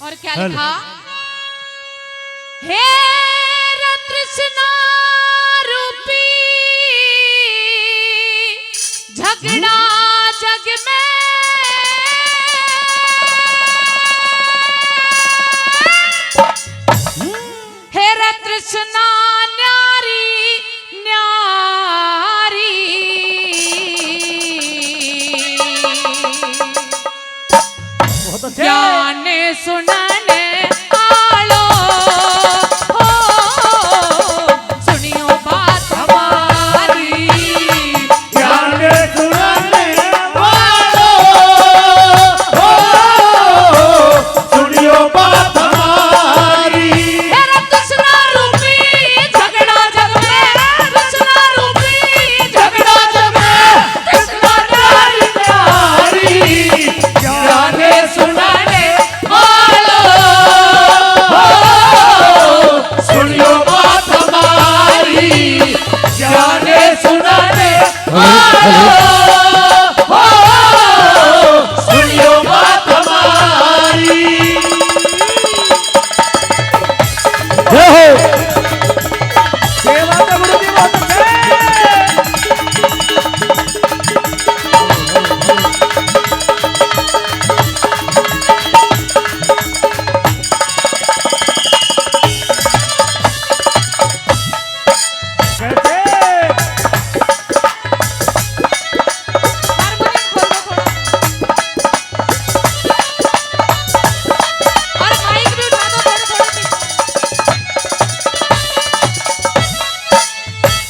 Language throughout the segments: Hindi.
और क्या लिखा? हे तृष्णा रूपी झगड़ा जग में, हे तृष्णा न्यारी न्यारी, ज्ञान सुनने आलो हो, सुनियो बात हमारी, ज्ञान सुनने वालो हो, सुनियो बात हमारी। तेरा तृष्णा रूपी झगड़ा जग में, तृष्णा रूपी झगड़ा जग में, तृष्णा न्यारी न्यारी, ज्ञान सुनने वालो सुनियो बात हमारी, ज्ञान सुनने वालो हो, सुनियो बात हमारी। जय हो सेवा का गुरु जी बहुत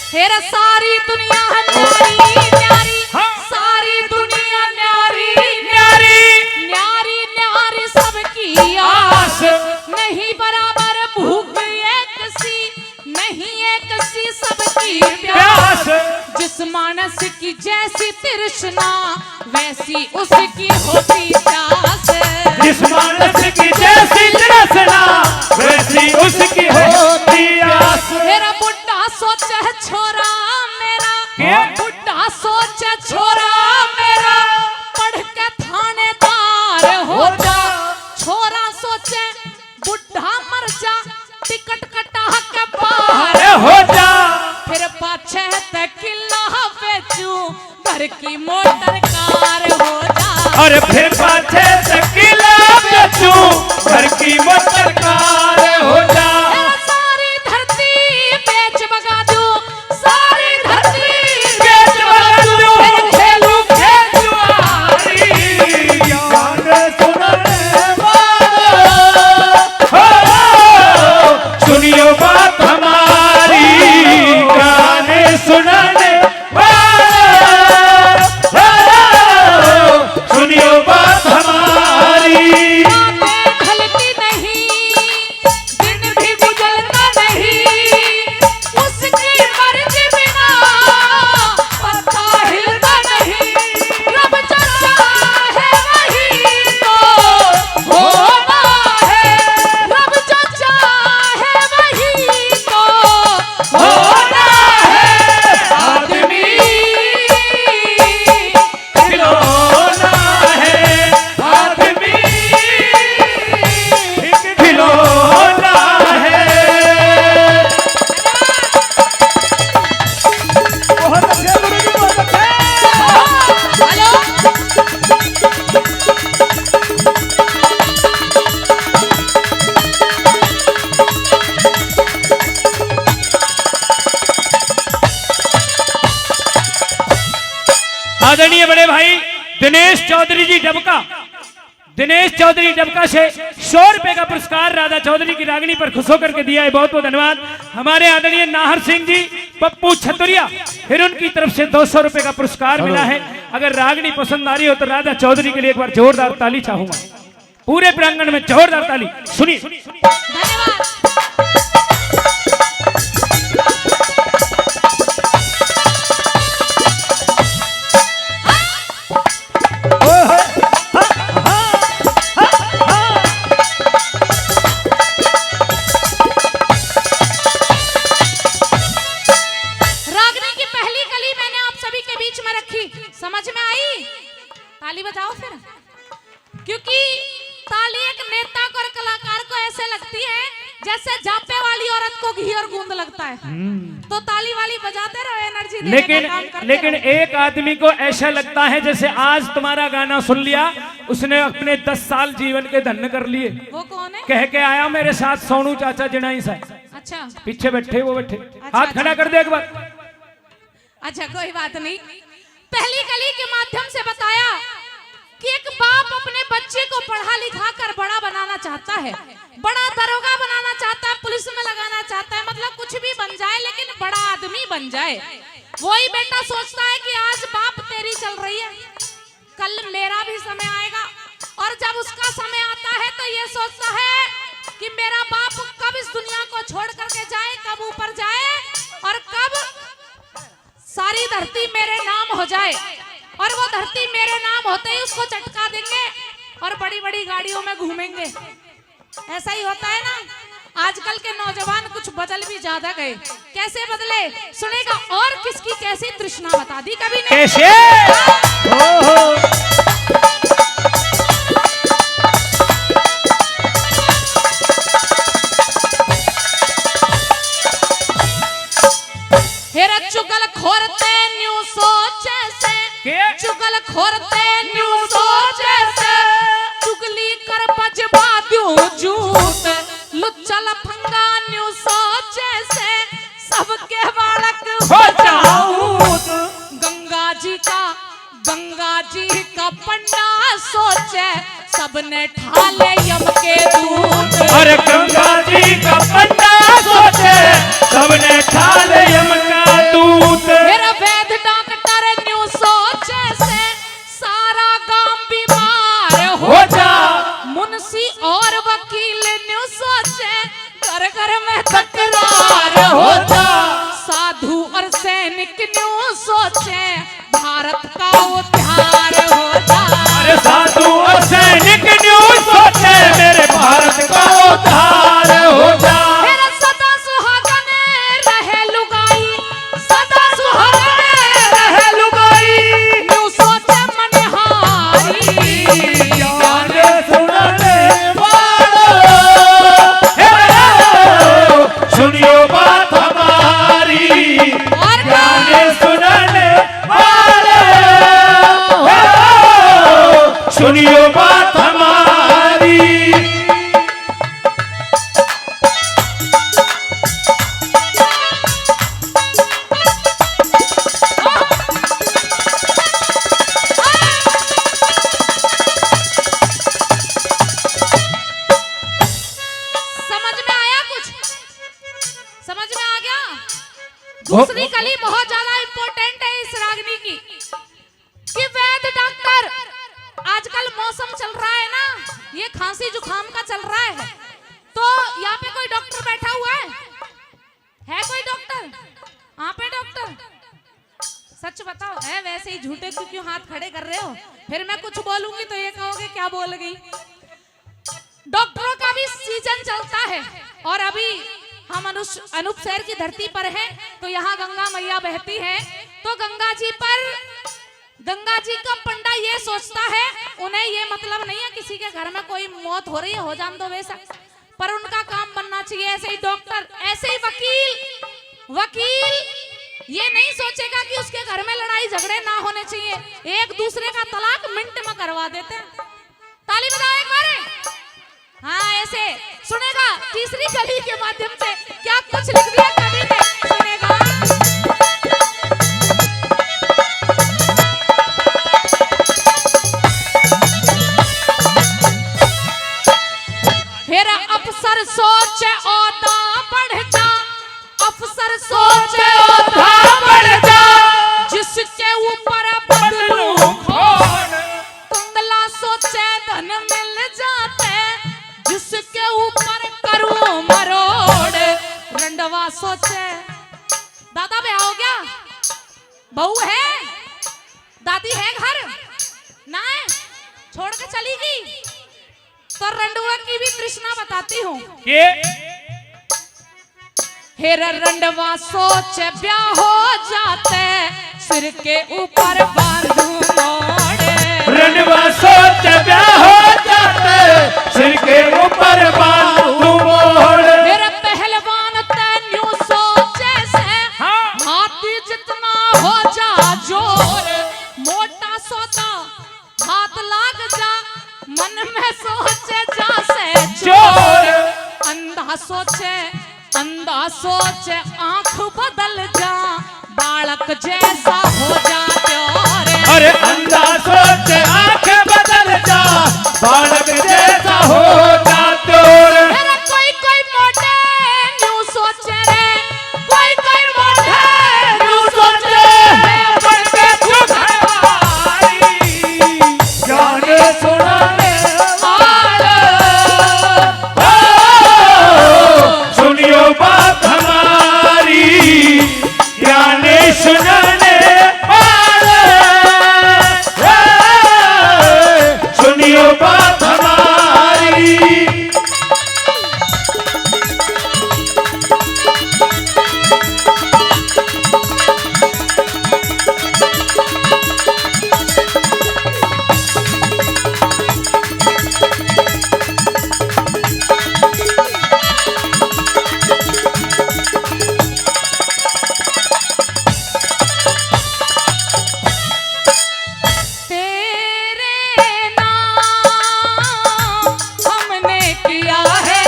तेरा सारी दुनिया है न्यारी न्यारी, सारी दुनिया न्यारी न्यारी, न्यारी न्यारी सबकी आस, नहीं बराबर भूख एक सी, नहीं एक सी सबकी प्यास, जिस मानस की जैसी तृष्णा वैसी उसकी होती प्यास, जिस मानस की जैसी तृष्णा वैसी उसकी होती आस। मेरा बुढ़ा सोचे है छोरा मेरा, बुढ़ा सोचे छोरा मेरा, पढ़ के थानेदार हो जा, छोरा सोचे बुढ़ा मर जा, टिकट कटा के बाहर हो जा, फिर पाछे किला बेचू, घर की मोटर कार हो जा, और फिर पाछे से किला बेचू, घर की मोटर कार हो जा। सारी धरती बेच बगा दूं, सारी धरती बेच बगा दूं, फिर खेलूं खेजुआरी, ज्ञान सुनने वालो हो, सुनियो बात हमारी, ज्ञान सुनने वालो हो, सुनियो बात हमारी। ढलती नहीं, दिन भी गुजरता नहीं, उसकी मर्जी बिना पत्ता हिलता नहीं, रब जो चाहे वही तो होना है, रब जो चाहे वही तो होना है, आदमी खिलौना है, आदमी खिलौना है। बहुत अच्छे गुरु जी, बहुत अच्छे। हेलो आदरणीय बड़े भाई दिनेश चौधरी जी डबका, दिनेश चौधरी डबका से 100 रुपए का पुरस्कार राधा चौधरी की रागनी पर खुश होकर के दिया है, बहुत बहुत धन्यवाद। हमारे आदरणीय नाहर सिंह जी पप्पू छतुरिया, फिर उनकी तरफ से 200 रुपए का पुरस्कार मिला है। अगर रागनी पसंद आ रही हो तो राधा चौधरी के लिए एक बार जोरदार ताली चाहूंगा, पूरे प्रांगण में जोरदार ताली। सुनिए धन्यवाद। ताली बजाओ फिर, क्योंकि ताली एक नेता को और कला जैसे जापे वाली औरत को घी और गूंद लगता है, तो ताली वाली बजाते रहो, एनर्जी देने का काम करते लेकिन रहो। एक आदमी को ऐसा लगता है जैसे आज तुम्हारा गाना सुन लिया, उसने अपने 10 साल जीवन के धन्य कर लिए। वो कौन है? कह के आया मेरे साथ सोनू चाचा जिनाई सा, अच्छा पीछे बैठे वो बैठे, अच्छा, हाथ खड़ा कर दे एक बार। अच्छा, कोई बात नहीं। पहली कली के माध्यम से बताया कि एक बाप अपने बच्चे को पढ़ा लिखा कर बड़ा बनाना चाहता है, बड़ा दरोगा बनाना चाहता है, पुलिस में लगाना चाहता है, मतलब कुछ भी बन जाए लेकिन बड़ा आदमी बन जाए। वही बेटा सोचता है कि आज बाप तेरी चल रही है, कल मेरा भी समय आएगा, और जब उसका समय आता है तो ये सोचता है कि मेरा बाप कब इस दुनिया को छोड़ करके जाए, कब ऊपर जाए, और कब सारी धरती मेरे नाम हो जाए, और वो धरती मेरे नाम होते ही उसको चटका देंगे और बड़ी बड़ी गाड़ियों में घूमेंगे। ऐसा ही होता है ना। आजकल के नौजवान कुछ बदल भी ज्यादा गए। कैसे बदले सुनेगा, और किसकी कैसी तृष्णा बता दी कभी ने। कैसे? हेरा चुगल खोरते न्यू सोचे से, चुगल खोरते न्यू सोचे से, चुगली कर बजवा दूं झूठ, लुच्चा लफंगा न्यू सोचे से, सबके बालक हो जाऊं। गंगा जी का पन्ना सोचे, सबने ठाले यम के दूत। अरे गंगा जी का पन्ना सोचे, सबने ठाले यम का दूत। मेरा वैद डॉक्टर न्यू सोचे से, सारा गांव बीमार हो जा। मुंशी और वकील न्यू सोचे, घर घर में तकरार हो जा। साधु और सैनिक न्यू सोचे, भारत का उद्धार हो जा। अरे साधु और सैनिक न्यू सोचे, मेरे भारत का उद्धार हो जा। मेरा सदा सुहागने रहे लुगाई, सदा सुहागने रहे लुगाई, न्यू सोचे मनहारी। गाने सुनने वालों, सुनियो बात हमारी। और गाने सुनने वाले, सुनियो बात हमारी। समझ में आया कुछ? समझ में आ गया? दूसरी कली बहुत ज्यादा इंपॉर्टेंट है इस रागनी की, कि वैद्य डॉक्टर, आजकल मौसम चल रहा है ना, ये खांसी जुकाम का चल रहा है, तो यहाँ पे कोई डॉक्टर बैठा हुआ है कोई डॉक्टर? यहाँ पे डॉक्टर? सच बताओ, है वैसे ही झूठे क्यों हाथ खड़े कर रहे हो? फिर मैं कुछ बोलूंगी तो ये कहोगे क्या बोल गई। डॉक्टरों का भी सीजन चलता है, और अभी हम अनूप शहर की धरती पर हैं, तो यहाँ गंगा मैया बहती है, तो गंगा जी का पंडा ये सोचता है, उन्हें ये मतलब नहीं है किसी के घर में कोई मौत हो रही है, हो जान दो बेशक, पर उनका काम बनना चाहिए। ऐसे ही डॉक्टर, ऐसे ही वकील ये नहीं सोचेगा कि उसके घर में लड़ाई झगड़े ना होने चाहिए, एक दूसरे का तलाक मिनट में करवा देते हैं। ताली बजाओ एक बार। हाँ, ऐसे सुनेगा तीसरी कली के माध्यम से क्या कुछ लिख दिया कवि ने, सुनेगा। फिर अफसर सोचे ओदा बढ़ जा, अफसर सोचे ओदा बढ़ जा, जिसके ऊपर बदलू खोन, कुंडला सोचे धन मिल जाते, जिसके ऊपर करूं मरोड़, रंडवा सोचे। दादा ब्याह हो गया, बहू है, दादी है घर ना है, छोड़ के चली गई, तो रंडवा की भी तृष्णा बताती हूँ। हेर रंडवा सोच ब्याह हो जाते, सिर के ऊपर बांधू मोड़े। रंडवा सोच ब्याह हो जाते, सिर के ऊपर बांधू मोड़े। हेर सोचे अंधा सोचे आंख बदल जा बालक जैसा हो जा प्यारे। अरे अंधा सोचे आंख बदल जा बालक जैसा हो जा तोरे। मेरा कोई कोई मोटे न्यू सोचे रे कोई कोई मोटे न्यू सोचे बनके तू घरवाली जाने सुनाने वाला सुनियो बात हमारी जाने सुनाने वाला सुनियो बात हमारी। तेरे नाम हमने किया है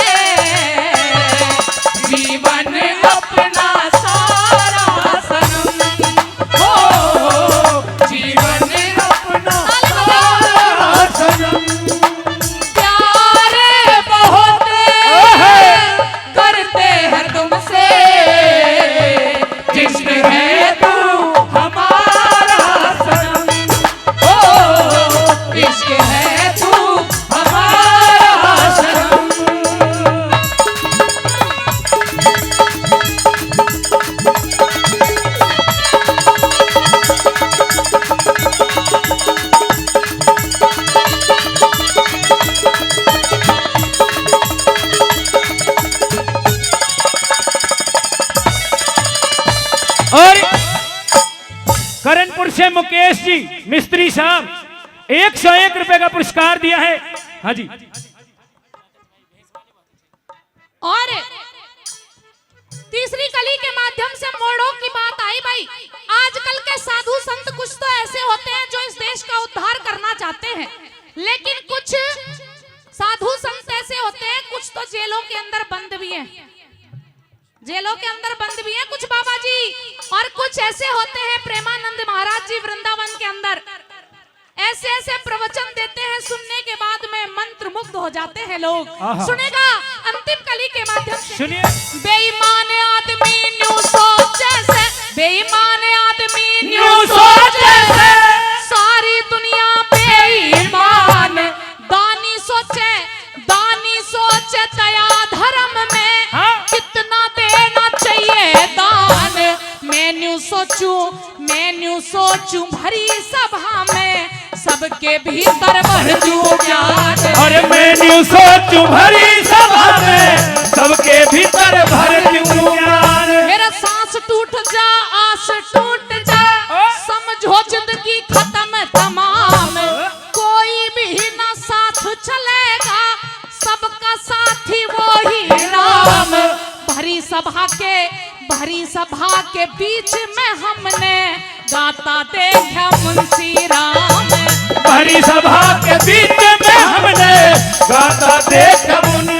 जीवन अपना सारा सनम हो जीवन अपना सारा सनम प्यार बहुत करते हैं तुमसे जिस्म है तू हमारा सनम इश्क है तू हमारा सनम। और करणपुर से मुकेश जी मिस्त्री साहब 101 रुपए का पुरस्कार दिया है। हाँ जी और तीसरी कली के माध्यम से मोड़ों की बात आई भाई। आजकल के साधु संत कुछ तो ऐसे होते हैं जो इस देश का उद्धार करना चाहते हैं, लेकिन कुछ साधु संत ऐसे होते हैं कुछ तो जेलों के अंदर बंद भी हैं, जेलों के अंदर बंद भी हैं कुछ बाबा जी। और कुछ ऐसे होते हैं प्रेमानंद महाराज जी वृंदावन के अंदर ऐसे ऐसे प्रवचन देते हैं, सुनने के बाद में मंत्र मुग्ध हो जाते हैं लोग। सुनेगा अंतिम कली के माध्यम से। सुनिए। बेईमान आदमी न्यू सोचे से बेईमान आदमी न्यू न्यू सोचे सोचे से सारी दुनिया बेईमान दानी सोचे दया धर्म में हाँ। कितना देना चाहिए दान। मैं न्यू सोचूं भरी सभा में सबके भीतर भर दूं ज्ञान। और मैं न्यू सोचूं भरी सभा में सबके भीतर भर दूं ज्ञान। मेरा सांस टूट जा आस टूट जा समझो जिंदगी खत्म तमाम। कोई भी ना साथ चलेगा सबका साथी वो ही राम। भरी सभा के बीच में हमने गाता देखा मुंशी राम। भरी सभा के बीच में हमने गाता देखा मुंशी